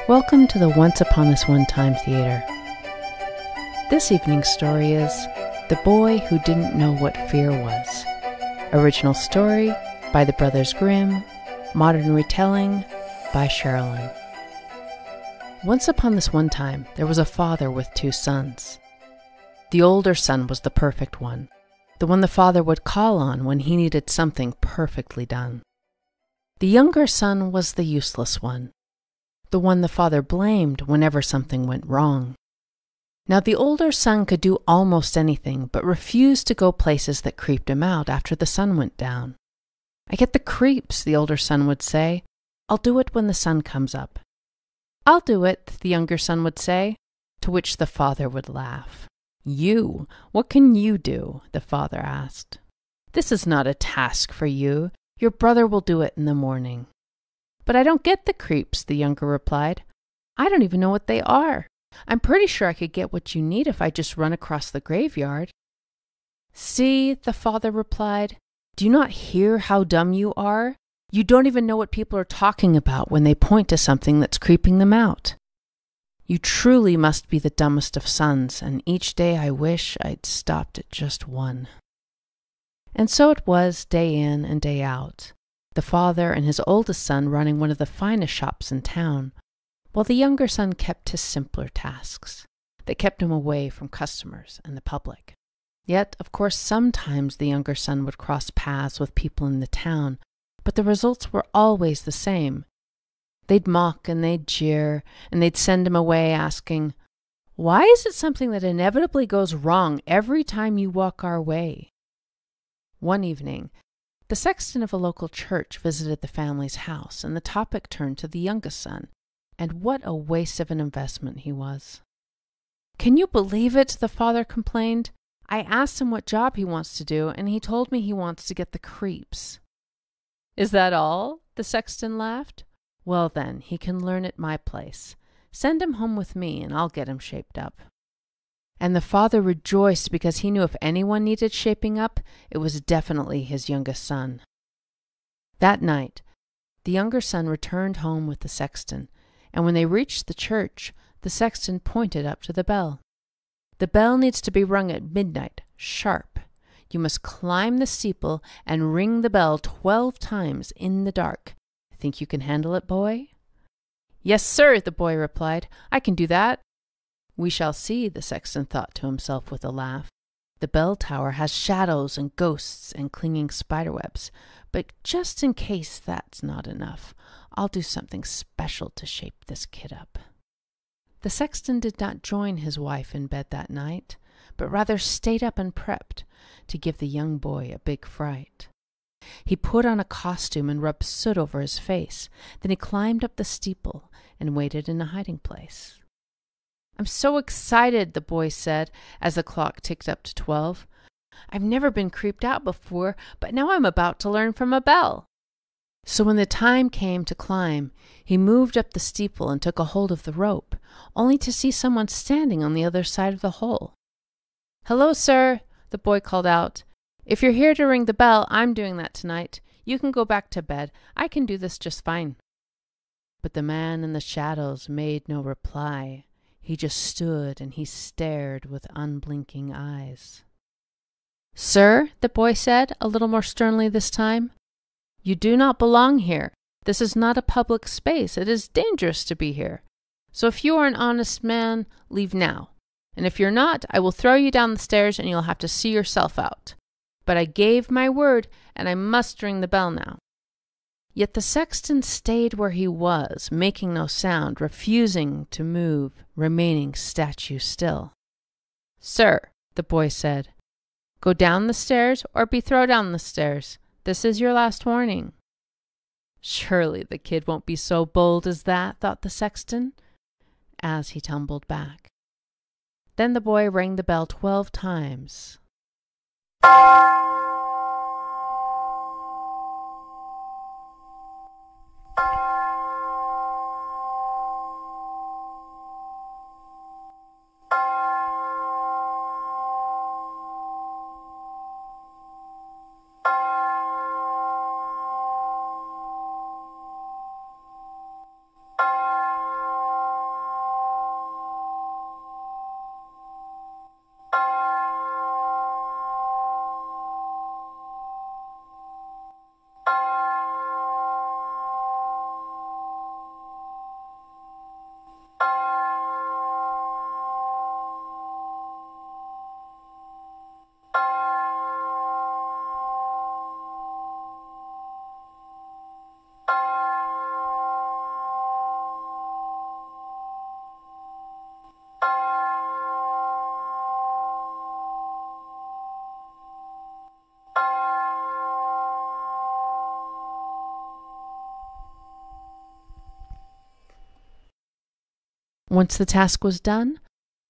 Welcome to the Once Upon This One Time Theater. This evening's story is The Boy Who Didn't Know What Fear Was. Original story by the Brothers Grimm, modern retelling by Sherilyn. Once upon this one time, there was a father with two sons. The older son was the perfect one, the one the father would call on when he needed something perfectly done. The younger son was the useless one, the one the father blamed whenever something went wrong. Now the older son could do almost anything, but refused to go places that creeped him out after the sun went down. "I get the creeps," the older son would say. "I'll do it when the sun comes up." "I'll do it," the younger son would say, to which the father would laugh. "You? What can you do?" the father asked. "This is not a task for you. Your brother will do it in the morning." "But I don't get the creeps," the younger replied. "I don't even know what they are. I'm pretty sure I could get what you need if I just run across the graveyard." "See," the father replied, "do you not hear how dumb you are? You don't even know what people are talking about when they point to something that's creeping them out. You truly must be the dumbest of sons, and each day I wish I'd stopped at just one." And so it was day in and day out, the father and his oldest son running one of the finest shops in town, while the younger son kept his simpler tasks that kept him away from customers and the public. Yet, of course, sometimes the younger son would cross paths with people in the town, but the results were always the same. They'd mock and they'd jeer, and they'd send him away asking, "Why is it something that inevitably goes wrong every time you walk our way?" One evening, the sexton of a local church visited the family's house, and the topic turned to the youngest son, and what a waste of an investment he was. "Can you believe it?" the father complained. "I asked him what job he wants to do, and he told me he wants to get the creeps." "Is that all?" the sexton laughed. "Well then, he can learn at my place. Send him home with me, and I'll get him shaped up." And the father rejoiced because he knew if anyone needed shaping up, it was definitely his youngest son. That night, the younger son returned home with the sexton, and when they reached the church, the sexton pointed up to the bell. "The bell needs to be rung at midnight, sharp. You must climb the steeple and ring the bell 12 times in the dark. Think you can handle it, boy?" "Yes, sir," the boy replied. "I can do that." "We shall see," the sexton thought to himself with a laugh. "The bell tower has shadows and ghosts and clinging spiderwebs, but just in case that's not enough, I'll do something special to shape this kid up." The sexton did not join his wife in bed that night, but rather stayed up and prepped to give the young boy a big fright. He put on a costume and rubbed soot over his face. Then he climbed up the steeple and waited in a hiding place. "I'm so excited," the boy said as the clock ticked up to 12. "I've never been creeped out before, but now I'm about to learn from a bell." So when the time came to climb, he moved up the steeple and took a hold of the rope, only to see someone standing on the other side of the hole. "Hello, sir," the boy called out. "If you're here to ring the bell, I'm doing that tonight. You can go back to bed. I can do this just fine." But the man in the shadows made no reply. He just stood and he stared with unblinking eyes. "Sir," the boy said, a little more sternly this time, "you do not belong here. This is not a public space. It is dangerous to be here. So if you are an honest man, leave now. And if you're not, I will throw you down the stairs and you'll have to see yourself out. But I gave my word, and I must ring the bell now." Yet the sexton stayed where he was, making no sound, refusing to move, remaining statue still. "Sir," the boy said, "go down the stairs or be thrown down the stairs. This is your last warning." "Surely the kid won't be so bold as that," thought the sexton, as he tumbled back. Then the boy rang the bell 12 times. Once the task was done,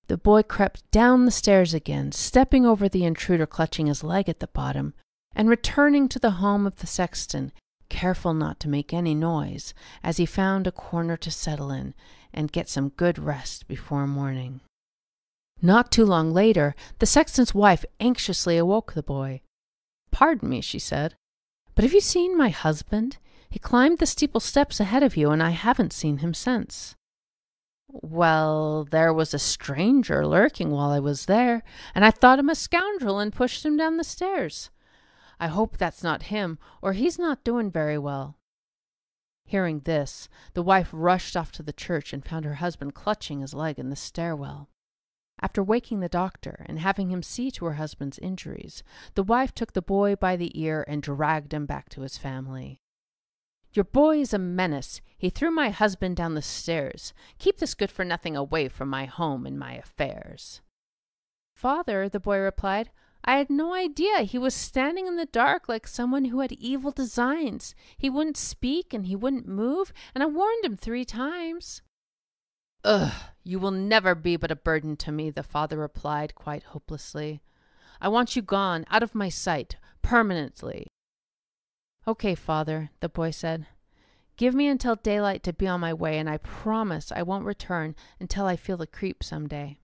the boy crept down the stairs again, stepping over the intruder clutching his leg at the bottom, and returning to the home of the sexton, careful not to make any noise, as he found a corner to settle in and get some good rest before morning. Not too long later, the sexton's wife anxiously awoke the boy. "Pardon me," she said, "but have you seen my husband? He climbed the steeple steps ahead of you, and I haven't seen him since." "Well, there was a stranger lurking while I was there, and I thought him a scoundrel and pushed him down the stairs. I hope that's not him, or he's not doing very well." Hearing this, the wife rushed off to the church and found her husband clutching his leg in the stairwell. After waking the doctor and having him see to her husband's injuries, the wife took the boy by the ear and dragged him back to his family. "Your boy is a menace. He threw my husband down the stairs. Keep this good-for-nothing away from my home and my affairs." "Father," the boy replied, "I had no idea. He was standing in the dark like someone who had evil designs. He wouldn't speak and he wouldn't move, and I warned him 3 times. "Ugh, you will never be but a burden to me," the father replied quite hopelessly. "I want you gone, out of my sight, permanently." "Okay, father," the boy said. "Give me until daylight to be on my way, and I promise I won't return until I feel the creep someday."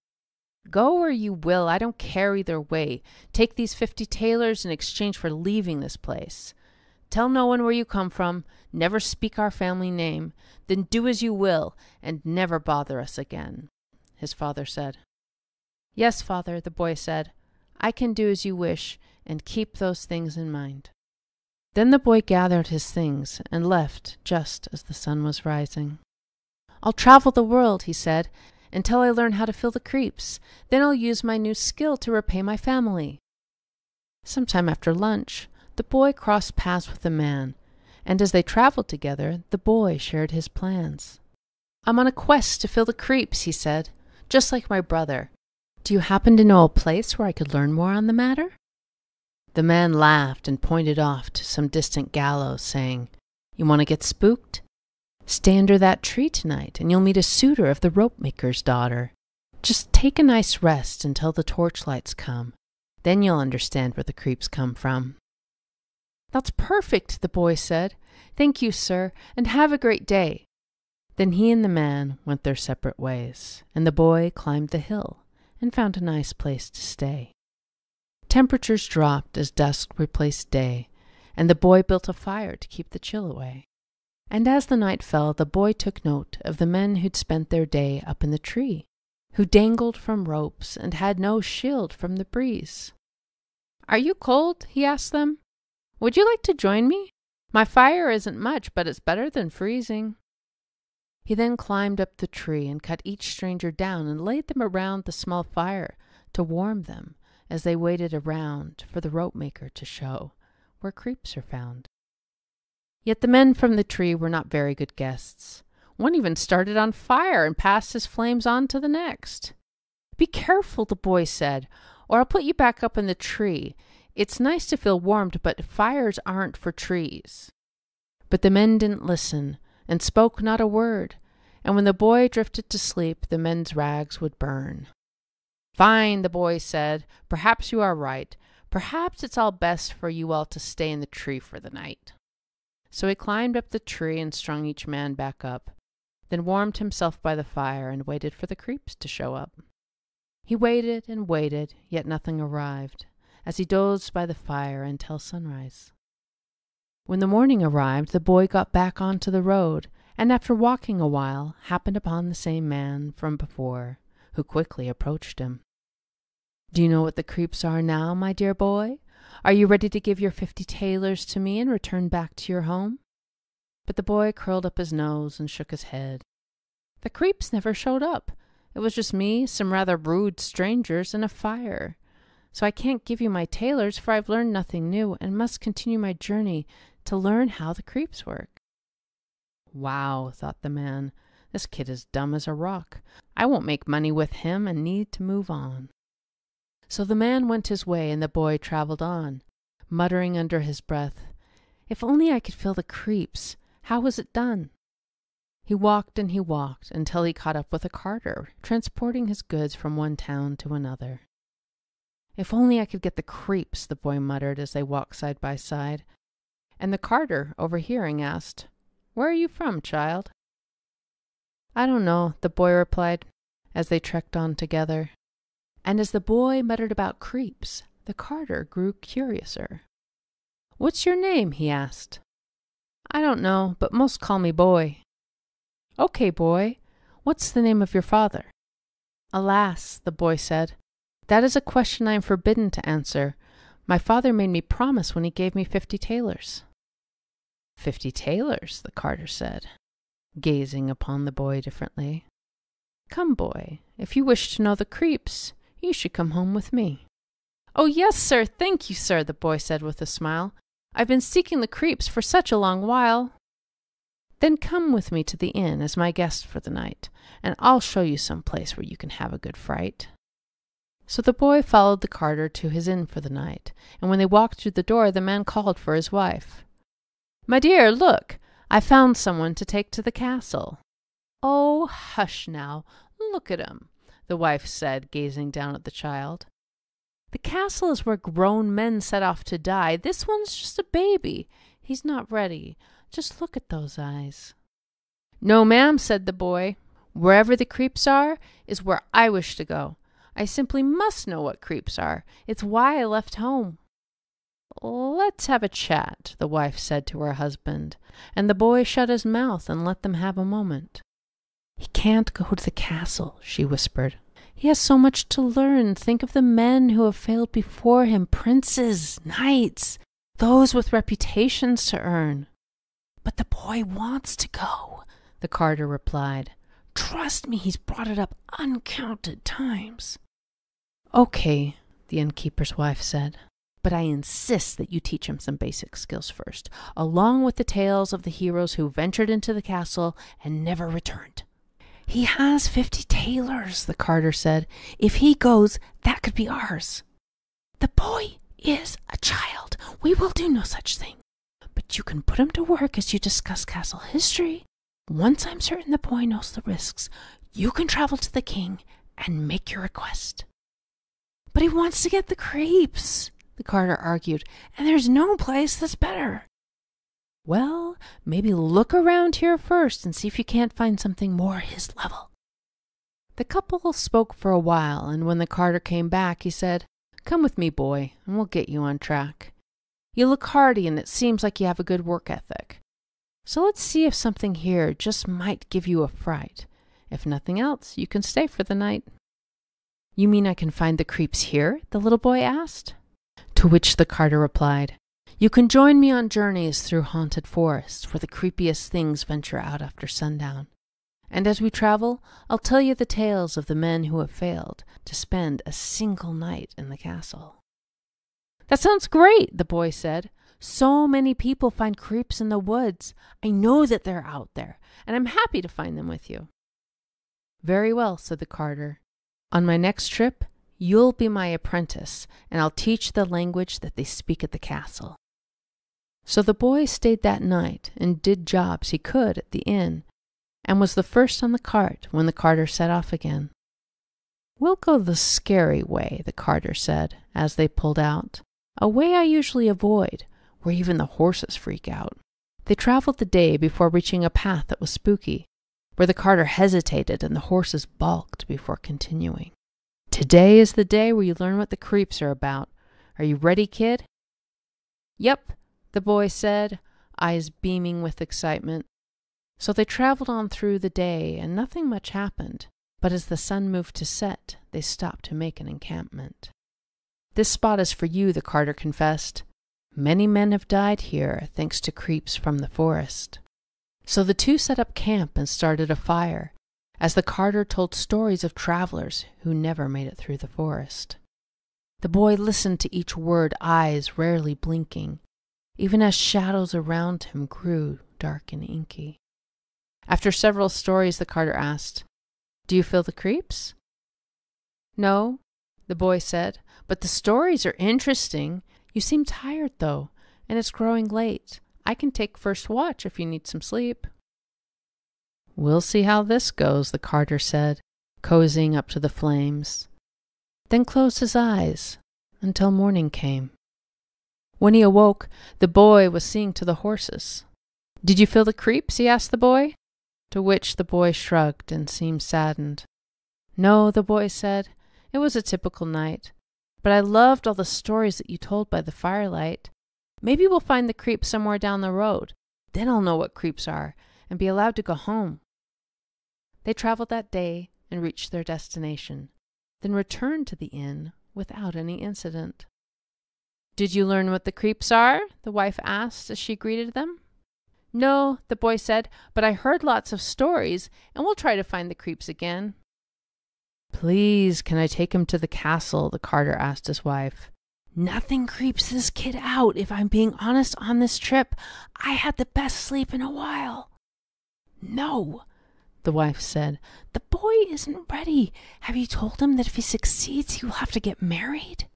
"Go where you will, I don't care either way. Take these 50 tailors in exchange for leaving this place. Tell no one where you come from, never speak our family name, then do as you will, and never bother us again," his father said. "Yes, father," the boy said. "I can do as you wish, and keep those things in mind." Then the boy gathered his things and left just as the sun was rising. "I'll travel the world," he said, "until I learn how to feel the creeps. Then I'll use my new skill to repay my family." Sometime after lunch, the boy crossed paths with a man, and as they traveled together, the boy shared his plans. "I'm on a quest to feel the creeps," he said, "just like my brother. Do you happen to know a place where I could learn more on the matter?" The man laughed and pointed off to some distant gallows, saying, "You want to get spooked? Stay under that tree tonight, and you'll meet a suitor of the rope-maker's daughter. Just take a nice rest until the torchlights come. Then you'll understand where the creeps come from." "That's perfect," the boy said. "Thank you, sir, and have a great day." Then he and the man went their separate ways, and the boy climbed the hill and found a nice place to stay. Temperatures dropped as dusk replaced day, and the boy built a fire to keep the chill away. And as the night fell, the boy took note of the men who'd spent their day up in the tree, who dangled from ropes and had no shield from the breeze. "Are you cold?" he asked them. "Would you like to join me? My fire isn't much, but it's better than freezing." He then climbed up the tree and cut each stranger down and laid them around the small fire to warm them as they waited around for the rope maker to show where creeps are found. Yet the men from the tree were not very good guests. One even started on fire and passed his flames on to the next. "Be careful," the boy said, "or I'll put you back up in the tree. It's nice to feel warmed, but fires aren't for trees." But the men didn't listen and spoke not a word, and when the boy drifted to sleep, the men's rags would burn. "Fine," the boy said. "Perhaps you are right. Perhaps it's all best for you all to stay in the tree for the night." So he climbed up the tree and strung each man back up, then warmed himself by the fire and waited for the creeps to show up. He waited and waited, yet nothing arrived, as he dozed by the fire until sunrise. When the morning arrived, the boy got back onto the road, and after walking a while, happened upon the same man from before, who quickly approached him. "Do you know what the creeps are now, my dear boy? Are you ready to give your 50 tailors to me and return back to your home?" But the boy curled up his nose and shook his head. "The creeps never showed up. It was just me, some rather rude strangers, and a fire. So I can't give you my tailors, for I've learned nothing new and must continue my journey to learn how the creeps work." "Wow," thought the man, "this kid is dumb as a rock. I won't make money with him and need to move on." So the man went his way and the boy traveled on, muttering under his breath, "If only I could feel the creeps. How was it done?" He walked and he walked until he caught up with a carter, transporting his goods from one town to another. "If only I could get the creeps," the boy muttered as they walked side by side. And the carter, overhearing, asked, "Where are you from, child?" "I don't know," the boy replied, as they trekked on together. And as the boy muttered about creeps, the carter grew curiouser. "What's your name?" he asked. "I don't know, but most call me Boy." "Okay, Boy. What's the name of your father?" "Alas," the boy said, "that is a question I am forbidden to answer. My father made me promise when he gave me 50 tailors. 50 tailors, the carter said, gazing upon the boy differently. "Come, boy, if you wish to know the creeps, you should come home with me." "Oh, yes, sir, thank you, sir," the boy said with a smile. "I've been seeking the creeps for such a long while." "Then come with me to the inn as my guest for the night, and I'll show you some place where you can have a good fright." So the boy followed the carter to his inn for the night, and when they walked through the door, the man called for his wife. "My dear, look, I found someone to take to the castle." "Oh, hush now, look at him," the wife said, gazing down at the child. "The castle is where grown men set off to die. This one's just a baby. He's not ready. Just look at those eyes." "No, ma'am," said the boy. "Wherever the creeps are is where I wish to go. I simply must know what creeps are. It's why I left home." "Let's have a chat," the wife said to her husband, and the boy shut his mouth and let them have a moment. "He can't go to the castle," she whispered. "He has so much to learn. Think of the men who have failed before him, princes, knights, those with reputations to earn." "But the boy wants to go," the carter replied. "Trust me, he's brought it up uncounted times." "Okay," the innkeeper's wife said, "but I insist that you teach him some basic skills first, along with the tales of the heroes who ventured into the castle and never returned." "He has 50 tailors," the carter said. "If he goes, that could be ours." "The boy is a child. We will do no such thing. But you can put him to work as you discuss castle history. Once I'm certain the boy knows the risks, you can travel to the king and make your request." "But he wants to get the creeps," the carter argued, "and there's no place that's better." "Well, maybe look around here first and see if you can't find something more his level." The couple spoke for a while, and when the carter came back, he said, "Come with me, boy, and we'll get you on track. You look hardy, and it seems like you have a good work ethic. So let's see if something here just might give you a fright. If nothing else, you can stay for the night." "You mean I can find the creeps here?" the little boy asked. To which the carter replied, "You can join me on journeys through haunted forests where the creepiest things venture out after sundown. And as we travel, I'll tell you the tales of the men who have failed to spend a single night in the castle." "That sounds great," the boy said. "So many people find creeps in the woods. I know that they're out there, and I'm happy to find them with you." "Very well," said the carter. "On my next trip, you'll be my apprentice, and I'll teach the language that they speak at the castle." So the boy stayed that night and did jobs he could at the inn, and was the first on the cart when the carter set off again. "We'll go the scary way," the carter said, as they pulled out. "A way I usually avoid, where even the horses freak out." They traveled the day before reaching a path that was spooky, where the carter hesitated and the horses balked before continuing. "Today is the day where you learn what the creeps are about. Are you ready, kid?" "Yep," the boy said, eyes beaming with excitement. So they traveled on through the day, and nothing much happened. But as the sun moved to set, they stopped to make an encampment. "This spot is for you," the carter confessed. "Many men have died here, thanks to creeps from the forest." So the two set up camp and started a fire, as the carter told stories of travelers who never made it through the forest. The boy listened to each word, eyes rarely blinking, even as shadows around him grew dark and inky. After several stories, the carter asked, "Do you feel the creeps?" "No," the boy said, "but the stories are interesting. You seem tired, though, and it's growing late. I can take first watch if you need some sleep." "We'll see how this goes," the carter said, cozying up to the flames, then closed his eyes until morning came. When he awoke, the boy was seeing to the horses. "Did you feel the creeps?" he asked the boy, to which the boy shrugged and seemed saddened. "No," the boy said, "it was a typical night, but I loved all the stories that you told by the firelight. Maybe we'll find the creeps somewhere down the road. Then I'll know what creeps are and be allowed to go home." They traveled that day and reached their destination, then returned to the inn without any incident. "Did you learn what the creeps are?" the wife asked as she greeted them. "No," the boy said, "but I heard lots of stories, and we'll try to find the creeps again." "Please, can I take him to the castle?" the carter asked his wife. "Nothing creeps this kid out, if I'm being honest on this trip. I had the best sleep in a while." "No," the wife said. "The boy isn't ready. Have you told him that if he succeeds, he will have to get married?"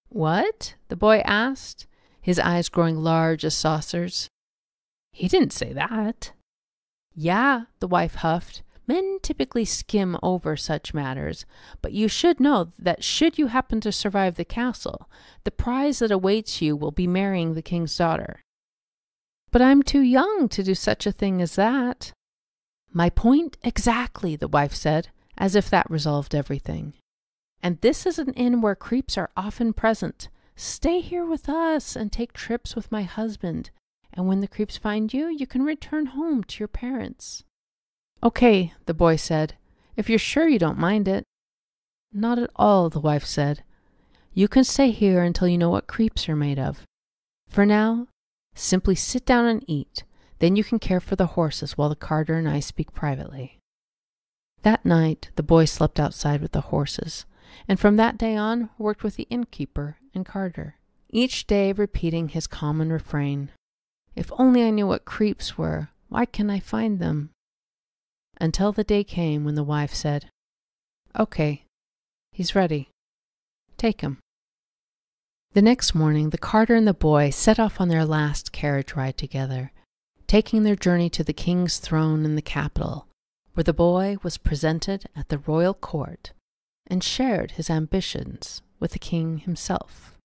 "What?" the boy asked, his eyes growing large as saucers. "He didn't say that." "Yeah," the wife huffed. "Men typically skim over such matters, but you should know that should you happen to survive the castle, the prize that awaits you will be marrying the king's daughter." "But I'm too young to do such a thing as that." "My point exactly," the wife said, as if that resolved everything. "And this is an inn where creeps are often present. Stay here with us and take trips with my husband, and when the creeps find you, you can return home to your parents." "Okay," the boy said, "if you're sure you don't mind it." "Not at all," the wife said. "You can stay here until you know what creeps are made of. For now, simply sit down and eat. Then you can care for the horses while the carter and I speak privately." That night, the boy slept outside with the horses, and from that day on worked with the innkeeper and carter, each day repeating his common refrain, "If only I knew what creeps were, why can't I find them?" Until the day came when the wife said, "Okay, he's ready. Take him." The next morning, the carter and the boy set off on their last carriage ride together, taking their journey to the king's throne in the capital, where the boy was presented at the royal court and shared his ambitions with the king himself.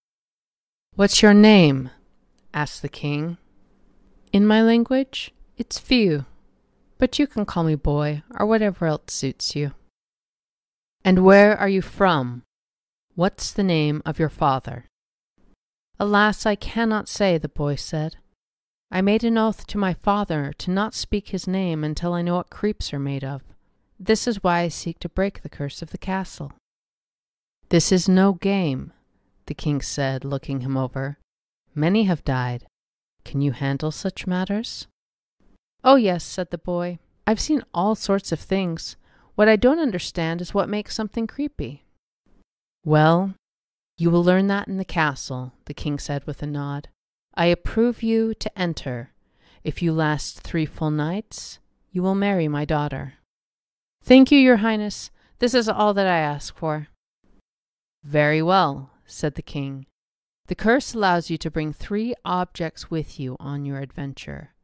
"What's your name?" asked the king. "In my language, it's Fiu, but you can call me boy or whatever else suits you." "And where are you from? What's the name of your father?" "Alas, I cannot say," the boy said. "I made an oath to my father to not speak his name until I know what creeps are made of. This is why I seek to break the curse of the castle." "This is no game," the king said, looking him over. "Many have died. Can you handle such matters?" "Oh yes," said the boy. "I've seen all sorts of things. What I don't understand is what makes something creepy." "Well, you will learn that in the castle," the king said with a nod. "I approve you to enter. If you last 3 full nights, you will marry my daughter." "Thank you, your highness. This is all that I ask for." "Very well," said the king. "The curse allows you to bring 3 objects with you on your adventure.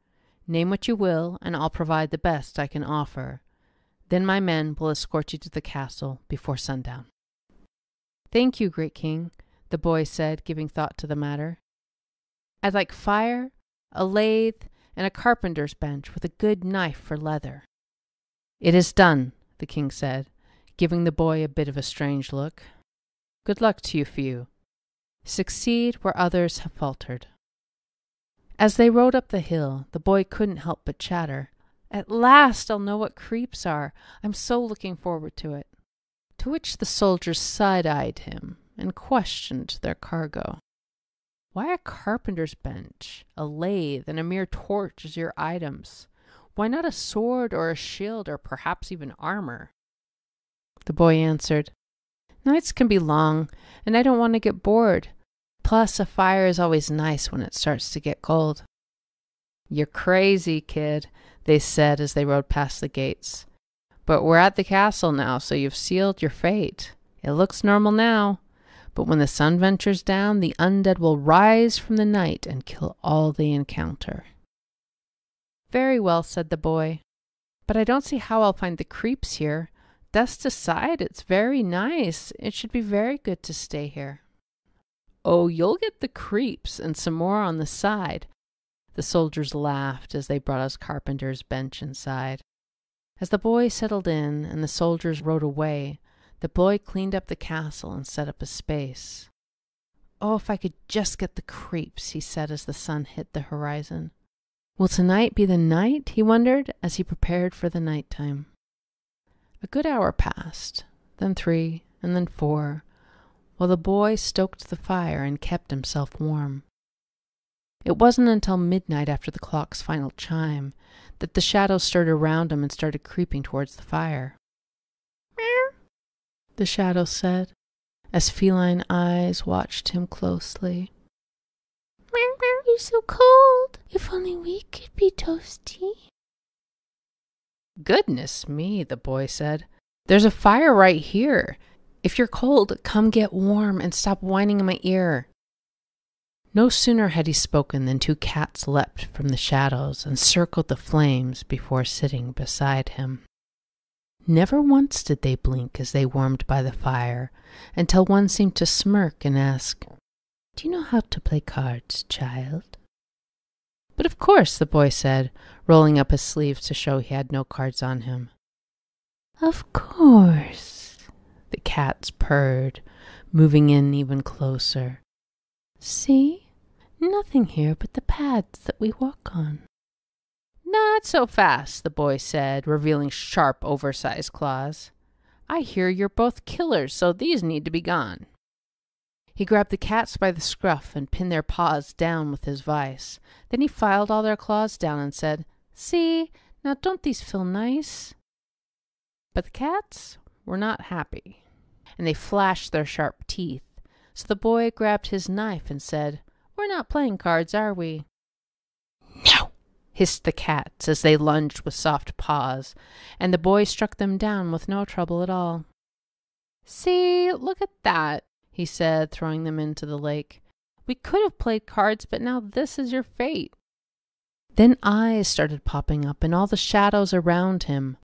Name what you will, and I'll provide the best I can offer. Then my men will escort you to the castle before sundown." "Thank you, great king," the boy said, giving thought to the matter. "I'd like fire, a lathe, and a carpenter's bench with a good knife for leather." "It is done," the king said, giving the boy a bit of a strange look. "Good luck to you, Fiu. Succeed where others have faltered." As they rode up the hill, the boy couldn't help but chatter. "At last I'll know what creeps are. I'm so looking forward to it." To which the soldiers side-eyed him and questioned their cargo. "Why a carpenter's bench, a lathe, and a mere torch as your items? Why not a sword or a shield or perhaps even armor?" The boy answered, "Nights can be long, and I don't want to get bored. Plus, a fire is always nice when it starts to get cold." "You're crazy, kid," they said as they rode past the gates. "But we're at the castle now, so you've sealed your fate. It looks normal now, but when the sun ventures down, the undead will rise from the night and kill all they encounter." "Very well," said the boy. But I don't see how I'll find the creeps here. Dust aside, it's very nice. It should be very good to stay here. Oh, you'll get the creeps and some more on the side. The soldiers laughed as they brought us Carpenter's bench inside. As the boy settled in and the soldiers rode away, the boy cleaned up the castle and set up a space. Oh, if I could just get the creeps, he said as the sun hit the horizon. Will tonight be the night, he wondered, as he prepared for the nighttime. A good hour passed, then 3, and then 4, while the boy stoked the fire and kept himself warm. It wasn't until midnight after the clock's final chime that the shadows stirred around him and started creeping towards the fire. "Meow," the shadow said, as feline eyes watched him closely. "Meow, meow, you're so cold. If only we could be toasty." "Goodness me," the boy said. "There's a fire right here. If you're cold, come get warm and stop whining in my ear." No sooner had he spoken than 2 cats leapt from the shadows and circled the flames before sitting beside him. Never once did they blink as they warmed by the fire, until one seemed to smirk and ask, "Do you know how to play cards, child?" "But of course," the boy said, rolling up his sleeves to show he had no cards on him. "Of course," the cats purred, moving in even closer. "See? Nothing here but the pads that we walk on." "Not so fast," the boy said, revealing sharp, oversized claws. "I hear you're both killers, so these need to be gone." He grabbed the cats by the scruff and pinned their paws down with his vise. Then he filed all their claws down and said, "See, now don't these feel nice?" But the cats were not happy, and they flashed their sharp teeth. So the boy grabbed his knife and said, "We're not playing cards, are we?" "No," hissed the cats as they lunged with soft paws, and the boy struck them down with no trouble at all. "See, look at that," he said, throwing them into the lake. "We could have played cards, but now this is your fate." Then eyes started popping up in all the shadows around him.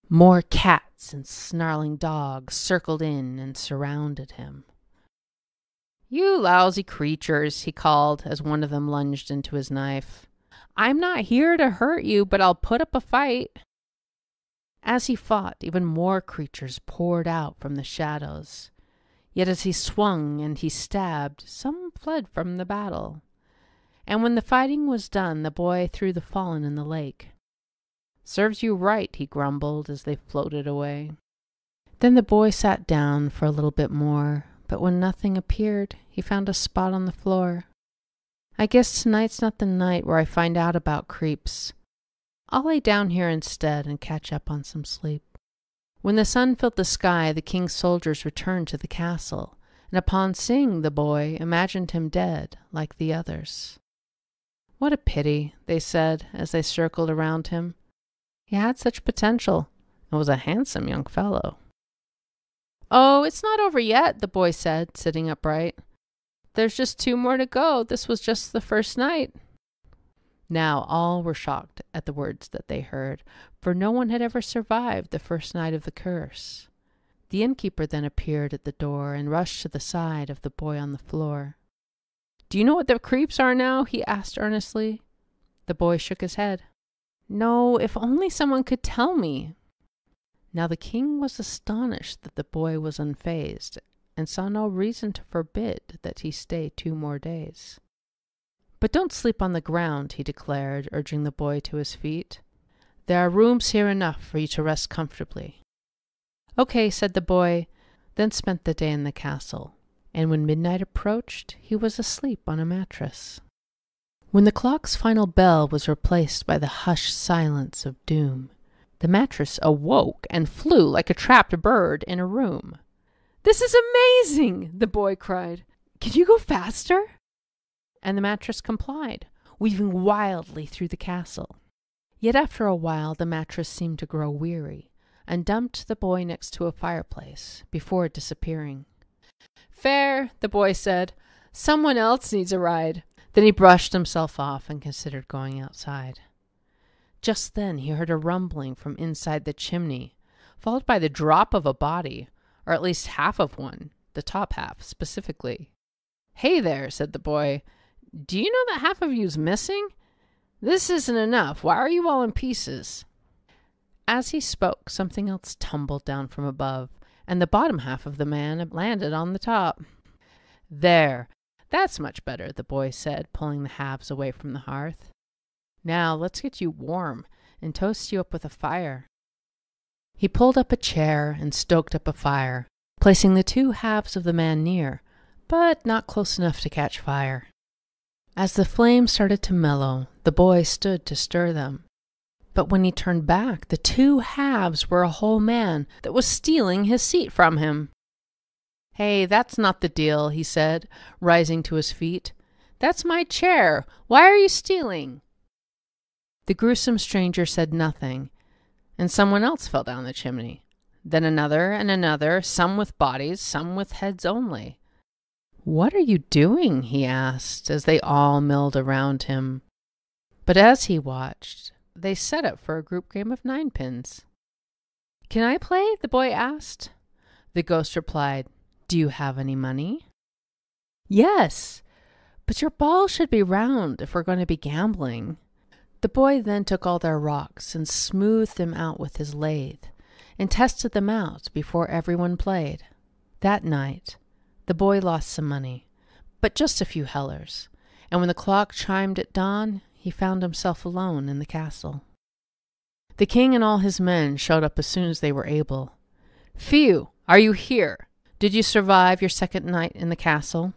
More cats and snarling dogs circled in and surrounded him. "You lousy creatures," he called as one of them lunged into his knife. "I'm not here to hurt you, but I'll put up a fight." As he fought, even more creatures poured out from the shadows. Yet as he swung and he stabbed, some fled from the battle. And when the fighting was done, the boy threw the fallen in the lake. "Serves you right," he grumbled as they floated away. Then the boy sat down for a little bit more, but when nothing appeared, he found a spot on the floor. "I guess tonight's not the night where I find out about creeps. I'll lay down here instead and catch up on some sleep." When the sun filled the sky, the king's soldiers returned to the castle, and upon seeing the boy, imagined him dead like the others. "What a pity," they said as they circled around him. "He had such potential and was a handsome young fellow." "Oh, it's not over yet," the boy said, sitting upright. "There's just 2 more to go. This was just the first night." Now all were shocked at the words that they heard, for no one had ever survived the first night of the curse. The innkeeper then appeared at the door and rushed to the side of the boy on the floor. "Do you know what the creeps are now?" he asked earnestly. The boy shook his head. "No, if only someone could tell me." Now the king was astonished that the boy was unfazed, and saw no reason to forbid that he stay 2 more days. "But don't sleep on the ground," he declared, urging the boy to his feet. "There are rooms here enough for you to rest comfortably." "Okay," said the boy, then spent the day in the castle, and when midnight approached, he was asleep on a mattress. When the clock's final bell was replaced by the hushed silence of doom, the mattress awoke and flew like a trapped bird in a room. "This is amazing!" the boy cried. "Can you go faster?" And the mattress complied, weaving wildly through the castle. Yet after a while the mattress seemed to grow weary, and dumped the boy next to a fireplace, before disappearing. "Fair," the boy said. "Someone else needs a ride." Then he brushed himself off and considered going outside. Just then he heard a rumbling from inside the chimney, followed by the drop of a body, or at least half of one, the top half specifically. "Hey there," said the boy. "Do you know that half of you's missing? This isn't enough. Why are you all in pieces?" As he spoke, something else tumbled down from above, and the bottom half of the man landed on the top. "There, that's much better," the boy said, pulling the halves away from the hearth. "Now let's get you warm and toast you up with a fire." He pulled up a chair and stoked up a fire, placing the two halves of the man near, but not close enough to catch fire. As the flames started to mellow, the boy stood to stir them. But when he turned back, the two halves were a whole man that was stealing his seat from him. "Hey, that's not the deal," he said, rising to his feet. "That's my chair. Why are you stealing?" The gruesome stranger said nothing, and someone else fell down the chimney. Then another and another, some with bodies, some with heads only. "What are you doing?" he asked, as they all milled around him. But as he watched, they set up for a group game of ninepins. "Can I play?" the boy asked. The ghost replied, "Do you have any money?" "Yes, but your ball should be round if we're going to be gambling." The boy then took all their rocks and smoothed them out with his lathe and tested them out before everyone played. That night, the boy lost some money, but just a few hellers, and when the clock chimed at dawn, he found himself alone in the castle. The king and all his men showed up as soon as they were able. "Phew, are you here? Did you survive your second night in the castle?"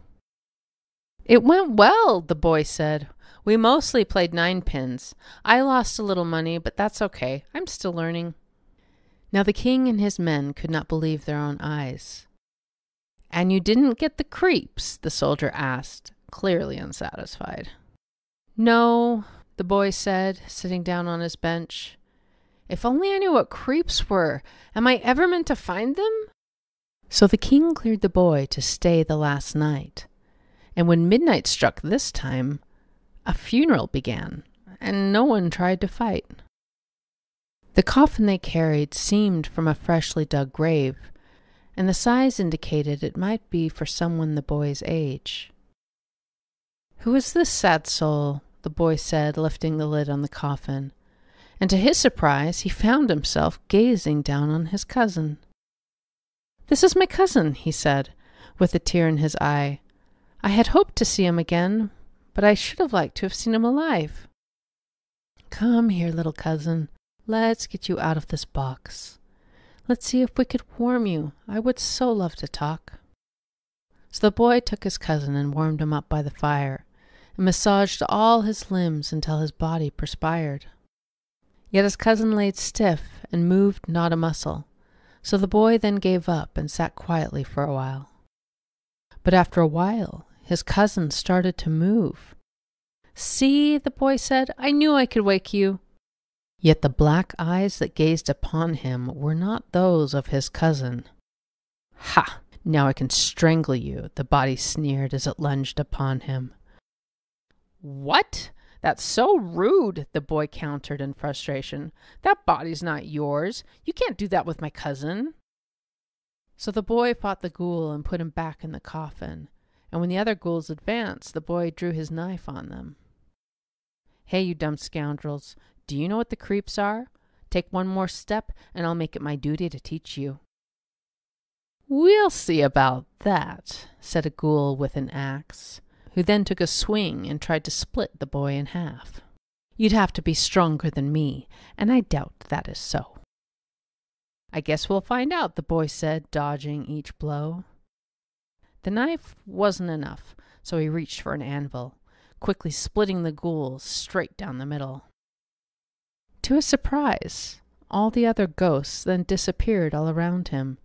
"It went well," the boy said. "We mostly played ninepins. I lost a little money, but that's okay. I'm still learning." Now the king and his men could not believe their own eyes. "And you didn't get the creeps?" the soldier asked, clearly unsatisfied. "No," the boy said, sitting down on his bench. "If only I knew what creeps were. Am I ever meant to find them?" So the king cleared the boy to stay the last night. And when midnight struck this time, a funeral began, and no one tried to fight. The coffin they carried seemed from a freshly dug grave, and the size indicated it might be for someone the boy's age. "Who is this sad soul?" the boy said, lifting the lid on the coffin, and to his surprise he found himself gazing down on his cousin. "This is my cousin," he said, with a tear in his eye. "I had hoped to see him again, but I should have liked to have seen him alive." "Come here, little cousin. Let's get you out of this box. Let's see if we could warm you. I would so love to talk." So the boy took his cousin and warmed him up by the fire, and massaged all his limbs until his body perspired. Yet his cousin laid stiff and moved not a muscle, so the boy then gave up and sat quietly for a while. But after a while, his cousin started to move. "See," the boy said, "I knew I could wake you." Yet the black eyes that gazed upon him were not those of his cousin. "Ha! Now I can strangle you," the body sneered as it lunged upon him. "What? That's so rude," the boy countered in frustration. "That body's not yours. You can't do that with my cousin." So the boy fought the ghoul and put him back in the coffin, and when the other ghouls advanced, the boy drew his knife on them. "Hey, you dumb scoundrels, do you know what the creeps are? Take one more step, and I'll make it my duty to teach you." "We'll see about that," said a ghoul with an axe, who then took a swing and tried to split the boy in half. "You'd have to be stronger than me, and I doubt that is so." "I guess we'll find out," the boy said, dodging each blow. The knife wasn't enough, so he reached for an anvil, quickly splitting the ghouls straight down the middle. To his surprise, all the other ghosts then disappeared all around him,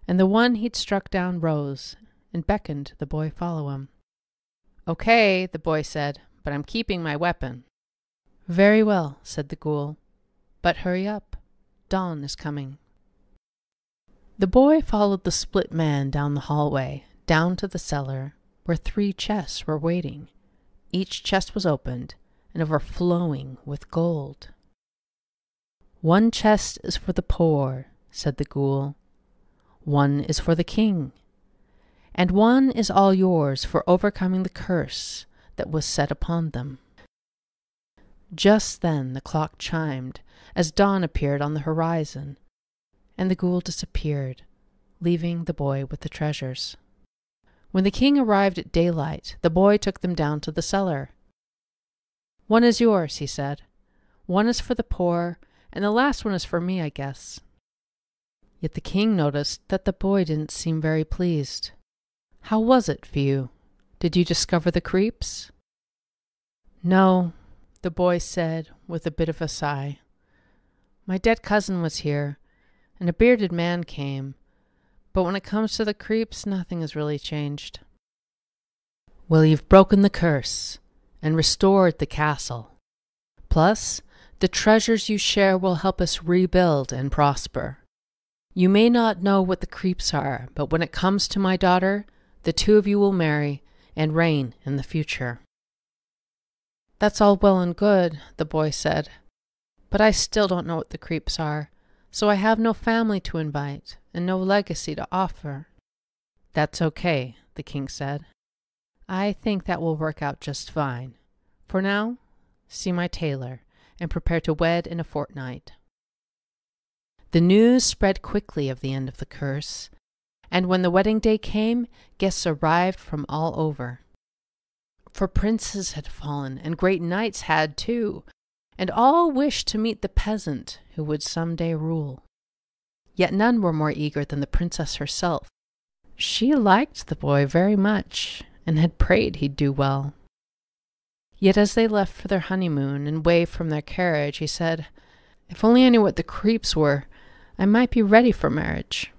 and the one he'd struck down rose and beckoned the boy follow him. "Okay," the boy said, "but I'm keeping my weapon." "Very well," said the ghoul, "but hurry up. Dawn is coming." The boy followed the split man down the hallway, down to the cellar, where 3 chests were waiting. Each chest was opened and overflowing with gold. "One chest is for the poor," said the ghoul. "One is for the king, and one is all yours for overcoming the curse that was set upon them." Just then the clock chimed as dawn appeared on the horizon, and the ghoul disappeared, leaving the boy with the treasures. When the king arrived at daylight, the boy took them down to the cellar. "One is yours," he said. "One is for the poor, and the last one is for me, I guess." Yet the king noticed that the boy didn't seem very pleased. "How was it for you? Did you discover the creeps?" "No," the boy said with a bit of a sigh. "My dead cousin was here, and a bearded man came, but when it comes to the creeps, nothing has really changed." "Well, you've broken the curse and restored the castle. Plus, the treasures you share will help us rebuild and prosper. You may not know what the creeps are, but when it comes to my daughter, the two of you will marry and reign in the future." "That's all well and good," the boy said, "but I still don't know what the creeps are, so I have no family to invite and no legacy to offer." "That's okay," the king said. "I think that will work out just fine. For now, see my tailor and prepare to wed in a fortnight." The news spread quickly of the end of the curse, and when the wedding day came, guests arrived from all over. For princes had fallen, and great knights had too, and all wished to meet the peasant who would someday rule. Yet none were more eager than the princess herself. She liked the boy very much, and had prayed he'd do well. Yet as they left for their honeymoon and waved from their carriage, he said, "If only I knew what the creeps were, I might be ready for marriage."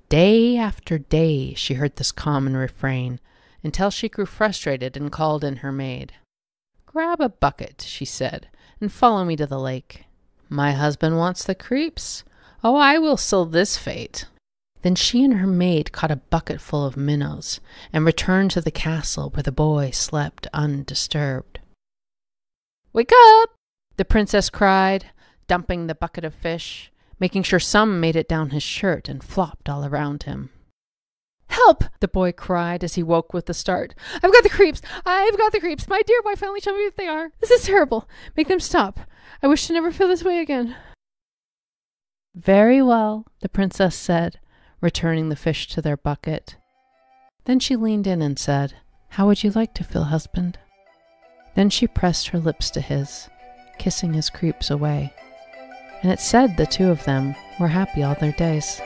Day after day she heard this common refrain, until she grew frustrated and called in her maid. "Grab a bucket," she said, "and follow me to the lake. My husband wants the creeps. Oh, I will seal this fate." Then she and her maid caught a bucket full of minnows and returned to the castle where the boy slept undisturbed. "Wake up!" the princess cried, dumping the bucket of fish, making sure some made it down his shirt and flopped all around him. "Help!" the boy cried as he woke with a start. "I've got the creeps! I've got the creeps! My dear wife finally showed me what they are! This is terrible! Make them stop! I wish to never feel this way again." "Very well," the princess said, returning the fish to their bucket. Then she leaned in and said, "How would you like to feel, husband?" Then she pressed her lips to his, kissing his creeps away, and it said the two of them were happy all their days.